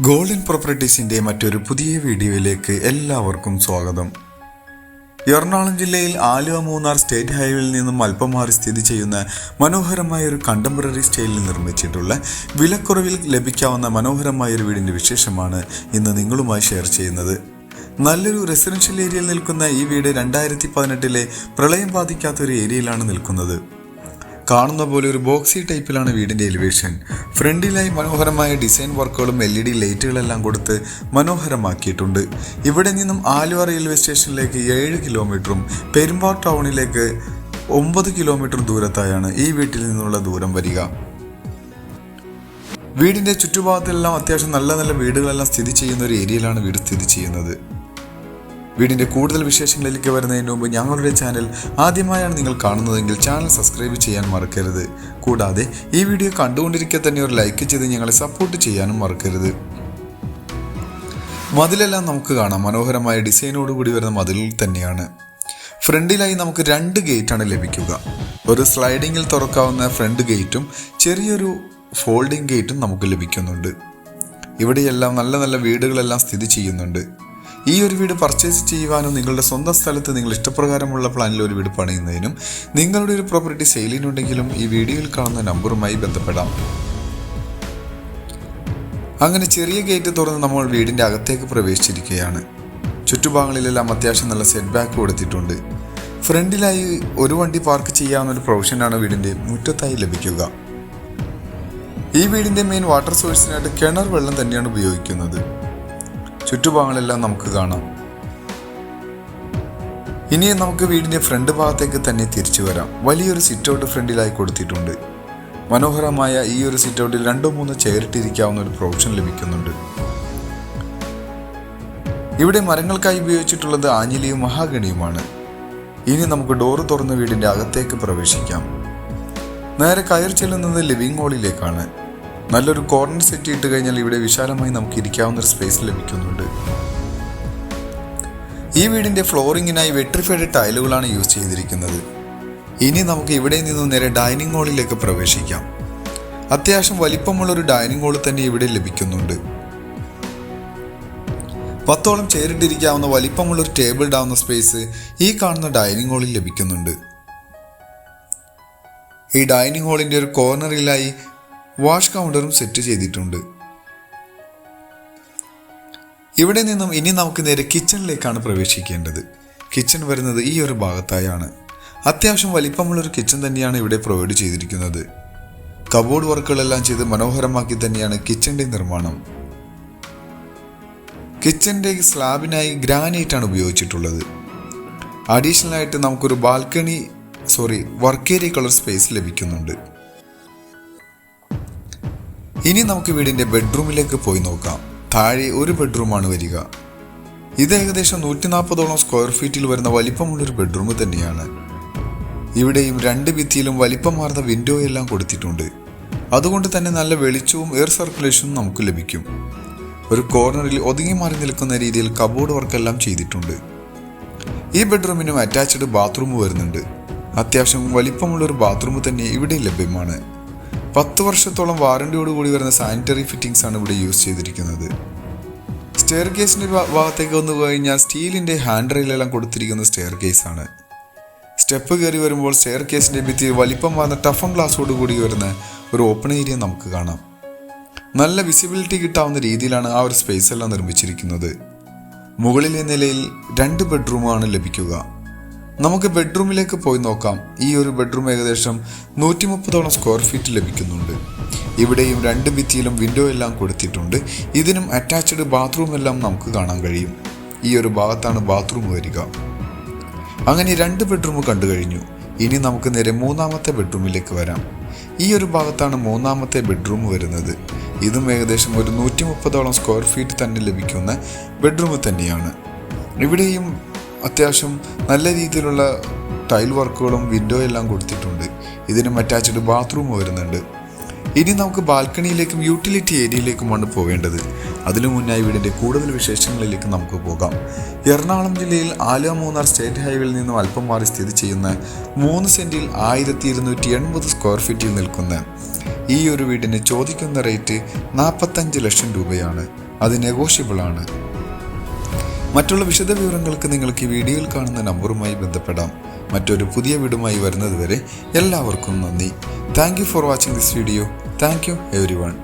Golden പ്രോപ്പർട്ടീസിൻ്റെ മറ്റൊരു പുതിയ വീഡിയോയിലേക്ക് എല്ലാവർക്കും സ്വാഗതം. എറണാകുളം ജില്ലയിൽ ആലുവ മൂന്നാർ സ്റ്റേറ്റ് ഹൈവേയിൽ നിന്നും അല്പം മാറി സ്ഥിതി ചെയ്യുന്ന മനോഹരമായ ഒരു കണ്ടംപററി സ്റ്റൈലിൽ നിർമ്മിച്ചിട്ടുള്ള വിലക്കുറവിൽ ലഭിക്കാവുന്ന മനോഹരമായ ഒരു വീടിൻ്റെ വിശേഷമാണ് ഇന്ന് നിങ്ങളുമായി ഷെയർ ചെയ്യുന്നത്. നല്ലൊരു റെസിഡൻഷ്യൽ ഏരിയയിൽ നിൽക്കുന്ന ഈ വീട് 2018 പ്രളയം ബാധിക്കാത്ത ഒരു ഏരിയയിലാണ് നിൽക്കുന്നത്. കാണുന്ന പോലെ ഒരു ബോക്സി ടൈപ്പിലാണ് വീടിൻ്റെ എലിവേഷൻ. ഫ്രണ്ടിലായി മനോഹരമായ ഡിസൈൻ വർക്കുകളും LED ലൈറ്റുകളെല്ലാം കൊടുത്ത് മനോഹരമാക്കിയിട്ടുണ്ട്. ഇവിടെ നിന്നും ആലുവ റെയിൽവേ സ്റ്റേഷനിലേക്ക് 7 കിലോമീറ്ററും പെരുമ്പാവൂർ ടൗണിലേക്ക് 9 കിലോമീറ്റർ ദൂരത്തായാണ് ഈ വീട്ടിൽ നിന്നുള്ള ദൂരം വരിക. വീടിൻ്റെ ചുറ്റുഭാഗത്തെല്ലാം അത്യാവശ്യം നല്ല വീടുകളെല്ലാം സ്ഥിതി ചെയ്യുന്ന ഒരു ഏരിയയിലാണ് വീട് സ്ഥിതി ചെയ്യുന്നത്. വീടിൻ്റെ കൂടുതൽ വിശേഷങ്ങളിലേക്ക് വരുന്നതിന് മുമ്പ് ഞങ്ങളുടെ ചാനൽ ആദ്യമായാണ് നിങ്ങൾ കാണുന്നതെങ്കിൽ ചാനൽ സബ്സ്ക്രൈബ് ചെയ്യാൻ മറക്കരുത്. കൂടാതെ ഈ വീഡിയോ കണ്ടുകൊണ്ടിരിക്കെ തന്നെ ഒരു ലൈക്ക് ചെയ്ത് ഞങ്ങളെ സപ്പോർട്ട് ചെയ്യാനും മറക്കരുത്. മതിലെല്ലാം നമുക്ക് കാണാം. മനോഹരമായ ഡിസൈനോടുകൂടി വരുന്ന മതിലിൽ തന്നെയാണ്. ഫ്രണ്ടിലായി നമുക്ക് 2 ഗേറ്റാണ് ലഭിക്കുക. ഒരു സ്ലൈഡിങ്ങിൽ തുറക്കാവുന്ന ഫ്രണ്ട് ഗേറ്റും ചെറിയൊരു ഫോൾഡിംഗ് ഗേറ്റും നമുക്ക് ലഭിക്കുന്നുണ്ട്. ഇവിടെയെല്ലാം നല്ല വീടുകളെല്ലാം സ്ഥിതി ചെയ്യുന്നുണ്ട്. ഈ ഒരു വീട് പർച്ചേസ് ചെയ്യുവാനും നിങ്ങളുടെ സ്വന്തം സ്ഥലത്ത് നിങ്ങൾ ഇഷ്ടപ്രകാരമുള്ള പ്ലാനിൽ ഒരു വീട് പണിയുന്നതിനും നിങ്ങളുടെ ഒരു പ്രോപ്പർട്ടി സെയിലിനുണ്ടെങ്കിലും ഈ വീഡിയോയിൽ കാണുന്ന നമ്പറുമായി ബന്ധപ്പെടാം. അങ്ങനെ ചെറിയ ഗേറ്റ് തുറന്ന് നമ്മൾ വീടിൻ്റെ അകത്തേക്ക് പ്രവേശിച്ചിരിക്കുകയാണ്. ചുറ്റുഭാഗങ്ങളിലെല്ലാം അത്യാവശ്യം നല്ല സെറ്റ് ബാക്ക് കൊടുത്തിട്ടുണ്ട്. ഫ്രണ്ടിലായി ഒരു വണ്ടി പാർക്ക് ചെയ്യാവുന്ന ഒരു പ്രൊവിഷനാണ് വീടിൻ്റെ മുറ്റത്തായി ലഭിക്കുക. ഈ വീടിൻ്റെ മെയിൻ വാട്ടർ സോഴ്സിനായിട്ട് കിണർ വെള്ളം തന്നെയാണ് ഉപയോഗിക്കുന്നത്. ചുറ്റുഭാഗങ്ങളെല്ലാം നമുക്ക് കാണാം. ഇനി നമുക്ക് വീടിൻ്റെ ഫ്രണ്ട് ഭാഗത്തേക്ക് തന്നെ തിരിച്ചു വരാം. വലിയൊരു സിറ്റ് ഔട്ട് ഫ്രണ്ടിലായി കൊടുത്തിട്ടുണ്ട്. മനോഹരമായ ഈ ഒരു സിറ്റ് ഔട്ടിൽ 2-3 ചെയറിട്ടിരിക്കാവുന്ന ഒരു പ്രൊവിഷൻ ലഭിക്കുന്നുണ്ട്. ഇവിടെ മരങ്ങൾക്കായി ഉപയോഗിച്ചിട്ടുള്ളത് ആഞ്ഞിലിയും മഹാഗണിയുമാണ്. ഇനി നമുക്ക് ഡോറ് തുറന്ന് വീടിൻ്റെ അകത്തേക്ക് പ്രവേശിക്കാം. നേരെ കയറി ചെല്ലുന്നത് ലിവിംഗ് ഹാളിലേക്കാണ്. നല്ലൊരു കോർണർ സെറ്റ് ഇട്ട് കഴിഞ്ഞാൽ ഇവിടെ വിശാലമായി നമുക്ക് ഇരിക്കാവുന്ന ഒരു സ്പേസ് ലഭിക്കുന്നുണ്ട്. ഈ വീടിൻ്റെ ഫ്ലോറിങ്ങിനായി വെട്രിഫൈഡ് ടൈലുകളാണ് യൂസ് ചെയ്തിരിക്കുന്നത്. ഇനി നമുക്ക് ഇവിടെ നിന്നും നേരെ ഡൈനിങ് ഹാളിലേക്ക് പ്രവേശിക്കാം. അത്യാവശ്യം വലിപ്പമുള്ളൊരു ഡൈനിങ് ഹാൾ തന്നെ ഇവിടെ ലഭിക്കുന്നുണ്ട്. 10ഓളം ചെയറിട്ടിരിക്കാവുന്ന വലിപ്പമുള്ളൊരു ടേബിൾ ഇടാവുന്ന സ്പേസ് ഈ കാണുന്ന ഡൈനിങ് ഹാളിൽ ലഭിക്കുന്നുണ്ട്. ഈ ഡൈനിങ് ഹാളിൻ്റെ ഒരു കോർണറിലായി വാഷ് കൗണ്ടറും സെറ്റ് ചെയ്തിട്ടുണ്ട്. ഇവിടെ നിന്നും ഇനി നമുക്ക് നേരെ കിച്ചണിലേക്കാണ് പ്രവേശിക്കേണ്ടത്. കിച്ചൺ വരുന്നത് ഈ ഒരു ഭാഗത്തായാണ്. അത്യാവശ്യം വലിപ്പമുള്ളൊരു കിച്ചൺ തന്നെയാണ് ഇവിടെ പ്രൊവൈഡ് ചെയ്തിരിക്കുന്നത്. കബോർഡ് വർക്കുകളെല്ലാം ചെയ്ത് മനോഹരമാക്കി തന്നെയാണ് കിച്ചണിൻ്റെ നിർമ്മാണം. കിച്ചണിൻ്റെ സ്ലാബിനായി ഗ്രാനൈറ്റ് ആണ് ഉപയോഗിച്ചിട്ടുള്ളത്. അഡീഷണൽ ആയിട്ട് നമുക്കൊരു വർക്ക് ഏരിയ കളർ സ്പേസ് ലഭിക്കുന്നുണ്ട്. ഇനി നമുക്ക് വീടിൻ്റെ ബെഡ്റൂമിലേക്ക് പോയി നോക്കാം. താഴെ ഒരു ബെഡ്റൂമാണ് വരിക. ഇത് ഏകദേശം 140ഓളം സ്ക്വയർ ഫീറ്റിൽ വരുന്ന വലിപ്പമുള്ളൊരു ബെഡ്റൂം തന്നെയാണ്. ഇവിടെയും 2 ഭിത്തിയിലും വലിപ്പമാർന്ന വിൻഡോ എല്ലാം കൊടുത്തിട്ടുണ്ട്. അതുകൊണ്ട് തന്നെ നല്ല വെളിച്ചവും എയർ സർക്കുലേഷനും നമുക്ക് ലഭിക്കും. ഒരു കോർണറിൽ ഒതുങ്ങി മാറി നിൽക്കുന്ന രീതിയിൽ കബോർഡ് വർക്കെല്ലാം ചെയ്തിട്ടുണ്ട്. ഈ ബെഡ്റൂമിനും അറ്റാച്ച്ഡ് ബാത്റൂം വരുന്നുണ്ട്. അത്യാവശ്യം വലിപ്പമുള്ളൊരു ബാത്റൂം തന്നെ ഇവിടെ ലഭ്യമാണ്. 10 വർഷത്തോളം വാറണ്ടിയോടുകൂടി വരുന്ന സാനിറ്ററി ഫിറ്റിംഗ്സ് ആണ് ഇവിടെ യൂസ് ചെയ്തിരിക്കുന്നത്. സ്റ്റെയർ കേസിൻ്റെ ഭാഗത്തേക്ക് വന്നു കഴിഞ്ഞാൽ സ്റ്റീലിൻ്റെ ഹാൻഡ് റെയിലെല്ലാം കൊടുത്തിരിക്കുന്ന സ്റ്റെയർ കേസാണ്. സ്റ്റെപ്പ് കയറി വരുമ്പോൾ സ്റ്റെയർ കേസിൻ്റെ ഭിത്തി വലിപ്പം വന്ന ടഫൺ ഗ്ലാസോടുകൂടി വരുന്ന ഒരു ഓപ്പൺ ഏരിയ നമുക്ക് കാണാം. നല്ല വിസിബിലിറ്റി കിട്ടാവുന്ന രീതിയിലാണ് ആ ഒരു സ്പേസ് എല്ലാം നിർമ്മിച്ചിരിക്കുന്നത്. മുകളിലെ നിലയിൽ 2 ബെഡ്റൂമാണ് ലഭിക്കുക. നമുക്ക് ബെഡ്റൂമിലേക്ക് പോയി നോക്കാം. ഈ ഒരു ബെഡ്റൂം ഏകദേശം 130ഓളം സ്ക്വയർ ഫീറ്റ് ലഭിക്കുന്നുണ്ട്. ഇവിടെയും 2 ഭിത്തിയിലും വിൻഡോ എല്ലാം കൊടുത്തിട്ടുണ്ട്. ഇതിനും അറ്റാച്ച്ഡ് ബാത്റൂം എല്ലാം നമുക്ക് കാണാൻ കഴിയും. ഈ ഒരു ഭാഗത്താണ് ബാത്റൂം വരിക. അങ്ങനെ 2 ബെഡ്റൂം കണ്ടു കഴിഞ്ഞു. ഇനി നമുക്ക് നേരെ 3ാമത്തെ ബെഡ്റൂമിലേക്ക് വരാം. ഈ ഒരു ഭാഗത്താണ് 3ാമത്തെ ബെഡ്റൂം വരുന്നത്. ഇതും ഏകദേശം ഒരു 130ഓളം സ്ക്വയർ ഫീറ്റ് തന്നെ ലഭിക്കുന്ന ബെഡ്റൂം തന്നെയാണ്. ഇവിടെയും അത്യാവശ്യം നല്ല രീതിയിലുള്ള ടൈൽ വർക്കുകളും വിൻഡോ എല്ലാം കൊടുത്തിട്ടുണ്ട്. ഇതിനും അറ്റാച്ച്ഡ് ബാത്റൂം വരുന്നുണ്ട്. ഇനി നമുക്ക് ബാൽക്കണിയിലേക്കും യൂട്ടിലിറ്റി ഏരിയയിലേക്കുമാണ് പോവേണ്ടത്. അതിനു മുന്നായി വീടിൻ്റെ കൂടുതൽ വിശേഷങ്ങളിലേക്ക് നമുക്ക് പോകാം. എറണാകുളം ജില്ലയിൽ ആലുവ മൂന്നാർ സ്റ്റേറ്റ് ഹൈവേയിൽ നിന്നും അല്പം മാറി സ്ഥിതി ചെയ്യുന്ന 3 സെൻറ്റിൽ 1280 സ്ക്വയർ ഫീറ്റിൽ നിൽക്കുന്ന ഈ ഒരു വീടിന് ചോദിക്കുന്ന റേറ്റ് 45 ലക്ഷം രൂപയാണ്. അത് നെഗോഷ്യബിൾ ആണ്. മറ്റുള്ള വിശദ വിവരങ്ങൾക്ക് നിങ്ങൾക്ക് ഈ വീഡിയോയിൽ കാണുന്ന നമ്പറുമായി ബന്ധപ്പെടാം. മറ്റൊരു പുതിയ വീടുമായി വരുന്നതുവരെ എല്ലാവർക്കും നന്ദി. Thank you for watching this video. Thank you everyone.